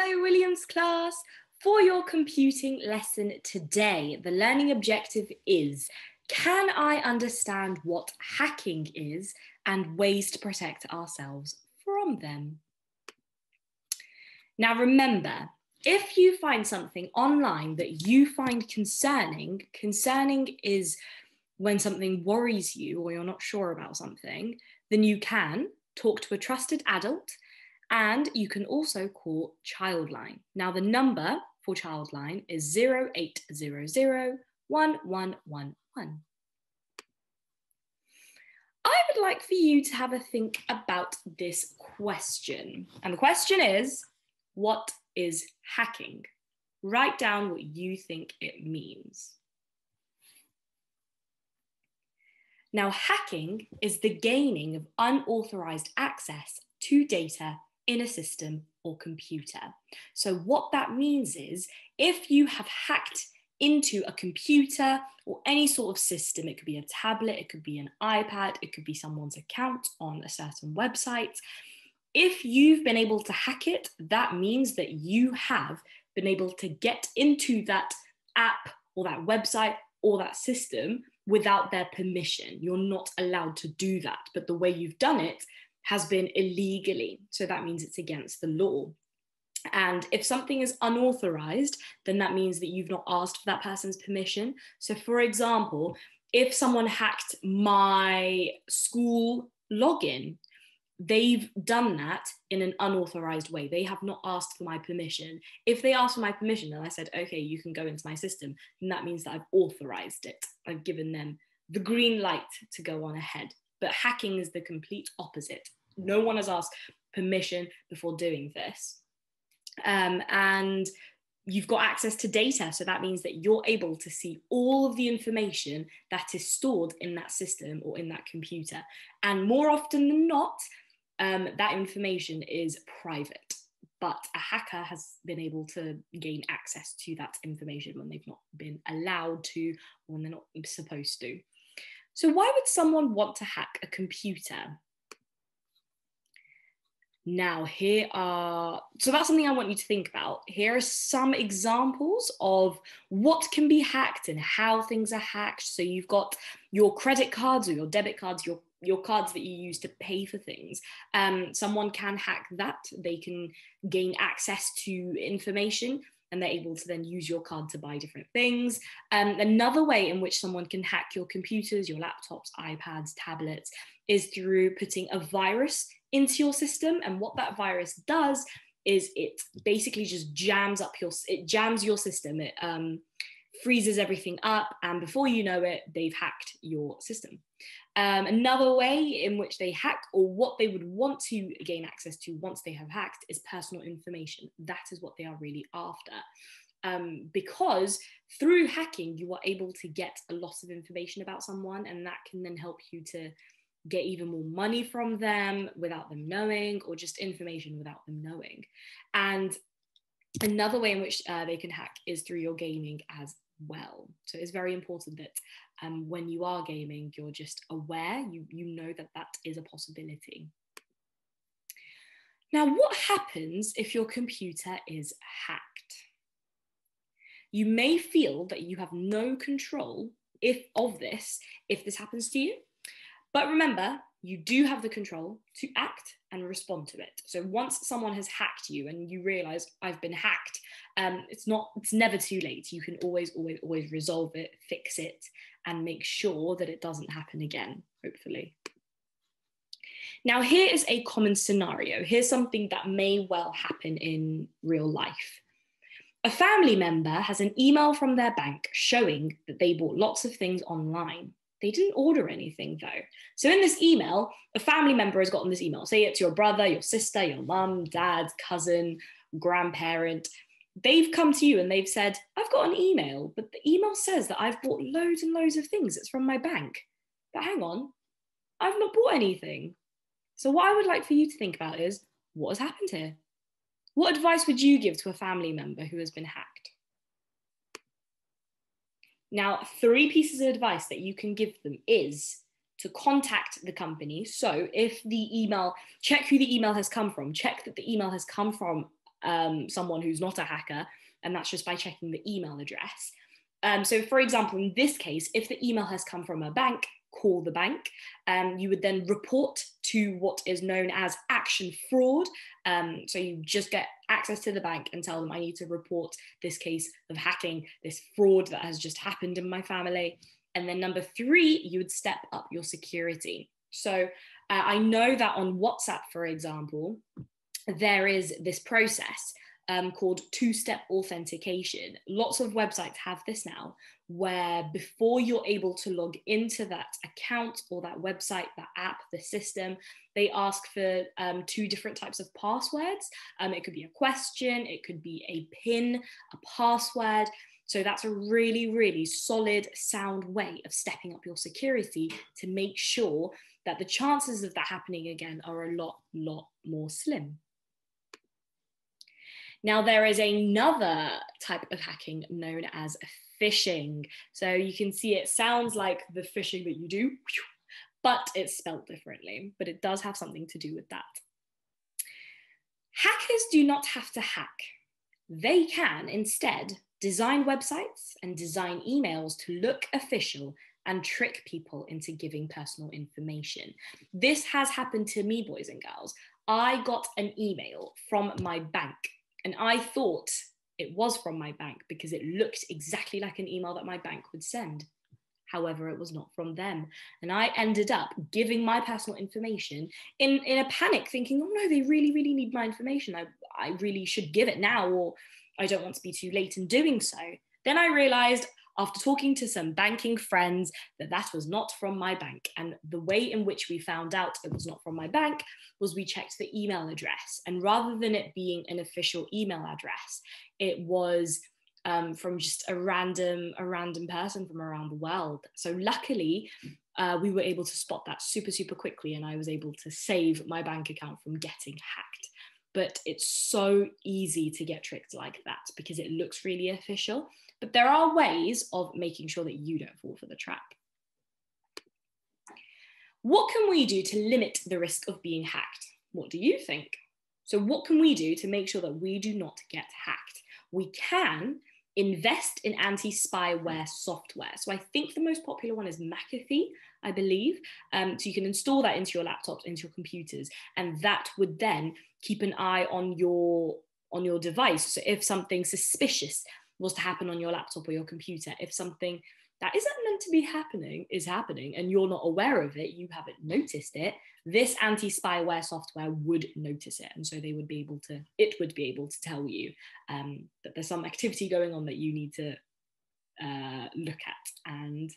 Hello, Williams class. For your computing lesson today, the learning objective is, can I understand what hacking is and ways to protect ourselves from them? Now remember, if you find something online that you find concerning is when something worries you or you're not sure about something, then you can talk to a trusted adult. And you can also call Childline. Now the number for Childline is 0800 1111. I would like for you to have a think about this question. And the question is, what is hacking? Write down what you think it means. Now, hacking is the gaining of unauthorized access to data in a system or computer. So what that means is, if you have hacked into a computer or any sort of system, it could be a tablet, it could be an iPad, it could be someone's account on a certain website. If you've been able to hack it, that means that you have been able to get into that app or that website or that system without their permission. You're not allowed to do that, but the way you've done it has been illegally. So that means it's against the law. And if something is unauthorized, then that means that you've not asked for that person's permission. So for example, if someone hacked my school login, they've done that in an unauthorized way. They have not asked for my permission. If they asked for my permission and I said, okay, you can go into my system, then that means that I've authorized it. I've given them the green light to go on ahead. But hacking is the complete opposite. No one has asked permission before doing this. And you've got access to data. So that means that you're able to see all of the information that is stored in that system or in that computer. And more often than not, that information is private. But a hacker has been able to gain access to that information when they've not been allowed to, or when they're not supposed to. So why would someone want to hack a computer? Now, so that's something I want you to think about. Here are some examples of what can be hacked and how things are hacked. So you've got your credit cards or your debit cards, your cards that you use to pay for things. Someone can hack that. They can gain access to information and they're able to then use your card to buy different things. Another way in which someone can hack your computers, your laptops, iPads, tablets, is through putting a virus into your system. And what that virus does is it basically just jams your system. It freezes everything up, and before you know it, they've hacked your system. Another way in which they hack, or what they would want to gain access to once they have hacked, is personal information. That is what they are really after. Because through hacking, you are able to get a lot of information about someone, and that can then help you to get even more money from them without them knowing, or just information without them knowing. And another way in which they can hack is through your gaming as well. So it's very important that when you are gaming, you're just aware, you know that that is a possibility. Now, what happens if your computer is hacked? You may feel that you have no control if this happens to you. But remember, you do have the control to act and respond to it. So once someone has hacked you and you realize I've been hacked, it's never too late. You can always resolve it, fix it, and make sure that it doesn't happen again, hopefully. Now, here is a common scenario. Here's something that may well happen in real life. A family member has an email from their bank showing that they bought lots of things online. They didn't order anything though. So in this email, a family member has gotten this email. Say it's your brother, your sister, your mum, dad, cousin, grandparent. They've come to you and they've said, I've got an email, but the email says that I've bought loads and loads of things. It's from my bank. But hang on, I've not bought anything. So what I would like for you to think about is, what has happened here? What advice would you give to a family member who has been hacked? Now, 3 pieces of advice that you can give them is to contact the company. So if the email, check who the email has come from, check that the email has come from someone who's not a hacker, and that's just by checking the email address. So for example, in this case, if the email has come from a bank, call the bank. You would then report to what is known as action fraud. So you just get access to the bank and tell them, I need to report this case of hacking, this fraud that has just happened in my family. And then number 3, you would step up your security. So I know that on WhatsApp, for example, there is this process called two-step authentication. Lots of websites have this now, where before you're able to log into that account or that website, that app, the system, they ask for 2 different types of passwords. It could be a question, it could be a PIN, a password. So that's a really, really solid, sound way of stepping up your security to make sure that the chances of that happening again are a lot more slim. Now, there is another type of hacking known as phishing. So you can see it sounds like the phishing that you do, but it's spelled differently, but it does have something to do with that. Hackers do not have to hack. They can instead design websites and design emails to look official and trick people into giving personal information. This has happened to me, boys and girls. I got an email from my bank, and I thought it was from my bank because it looked exactly like an email that my bank would send. However, it was not from them. And I ended up giving my personal information in a panic, thinking, oh no, they really, really need my information. I really should give it now, or I don't want to be too late in doing so. Then I realized, after talking to some banking friends, that that was not from my bank. And the way in which we found out it was not from my bank was we checked the email address. And rather than it being an official email address, it was from just a random person from around the world. So luckily, we were able to spot that super quickly, and I was able to save my bank account from getting hacked. But it's so easy to get tricked like that because it looks really official. But there are ways of making sure that you don't fall for the trap. What can we do to limit the risk of being hacked? What do you think? So what can we do to make sure that we do not get hacked? We can invest in anti-spyware software. So I think the most popular one is McAfee, I believe. So you can install that into your laptops, into your computers, and that would then keep an eye on your device. So if something suspicious was to happen on your laptop or your computer, if something that isn't meant to be happening is happening and you're not aware of it, you haven't noticed it, this anti-spyware software would notice it. And so it would be able to tell you that there's some activity going on that you need to look at and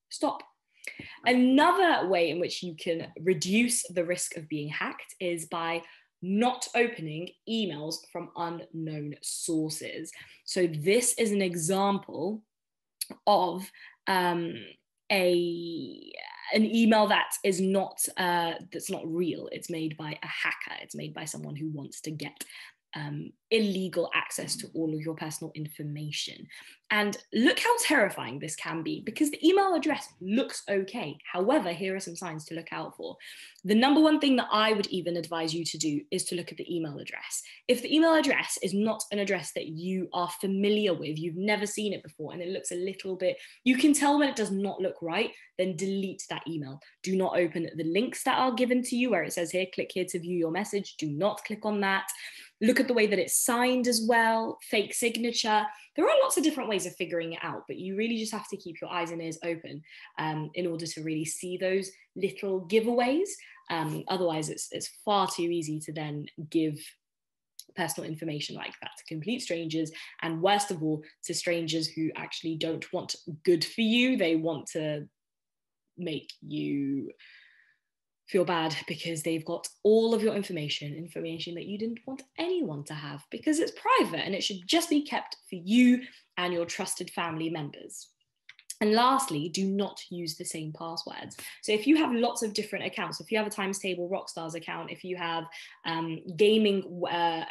stop. Another way in which you can reduce the risk of being hacked is by not opening emails from unknown sources. So this is an example of an email that is not that's not real. It's made by a hacker. It's made by someone who wants to get illegal access to all of your personal information. And look how terrifying this can be, because the email address looks okay. However, here are some signs to look out for. The number one thing that I would even advise you to do is to look at the email address. If the email address is not an address that you are familiar with, you've never seen it before, and it looks a little bit, you can tell when it does not look right, then delete that email. Do not open the links that are given to you where it says here, click here to view your message. Do not click on that. Look at the way that it's signed as well, fake signature. There are lots of different ways of figuring it out, but you really just have to keep your eyes and ears open in order to really see those little giveaways. Otherwise, it's far too easy to then give personal information like that to complete strangers, and worst of all, to strangers who actually don't want good for you. They want to make you feel bad because they've got all of your information that you didn't want anyone to have, because it's private and it should just be kept for you and your trusted family members. And lastly, do not use the same passwords. So if you have lots of different accounts, if you have a Times Table Rockstars account, if you have gaming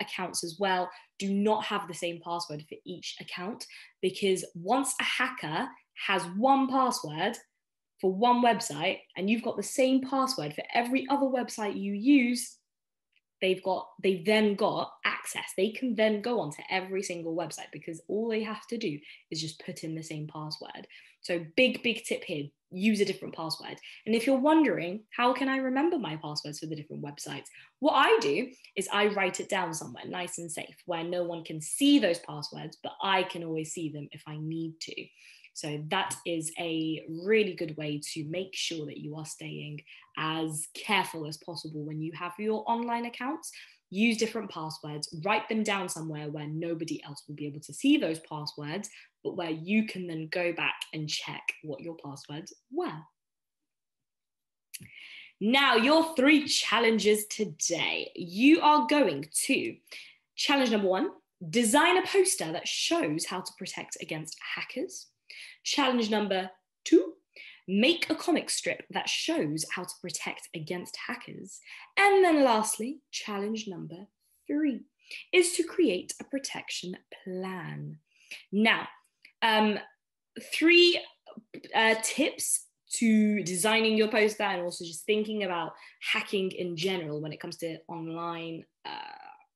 accounts as well, do not have the same password for each account, because once a hacker has one password for one website and you've got the same password for every other website you use, they've then got access. They can then go onto every single website because all they have to do is just put in the same password. So big tip here, use a different password. And if you're wondering, how can I remember my passwords for the different websites? What I do is I write it down somewhere nice and safe where no one can see those passwords, but I can always see them if I need to. So that is a really good way to make sure that you are staying as careful as possible when you have your online accounts. Use different passwords, write them down somewhere where nobody else will be able to see those passwords, but where you can then go back and check what your passwords were. Now, your 3 challenges today. You are going to, challenge number 1, design a poster that shows how to protect against hackers. Challenge number 2, make a comic strip that shows how to protect against hackers. And then lastly, challenge number 3 is to create a protection plan. Now, 3 tips to designing your poster and also just thinking about hacking in general when it comes to online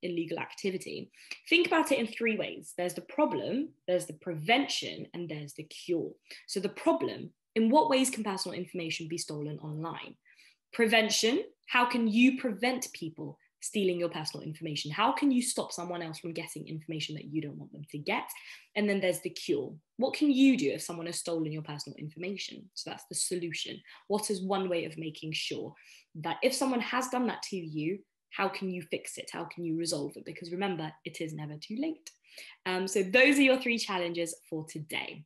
illegal activity. Think about it in 3 ways. There's the problem, there's the prevention, and there's the cure. So the problem, in what ways can personal information be stolen online? Prevention, how can you prevent people stealing your personal information? How can you stop someone else from getting information that you don't want them to get? And then there's the cure. What can you do if someone has stolen your personal information? So that's the solution. What is one way of making sure that if someone has done that to you, how can you fix it? How can you resolve it? Because remember, it is never too late. So those are your 3 challenges for today.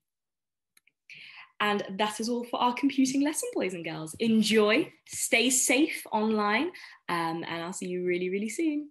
And that is all for our computing lesson, boys and girls. Enjoy, stay safe online, and I'll see you really, really soon.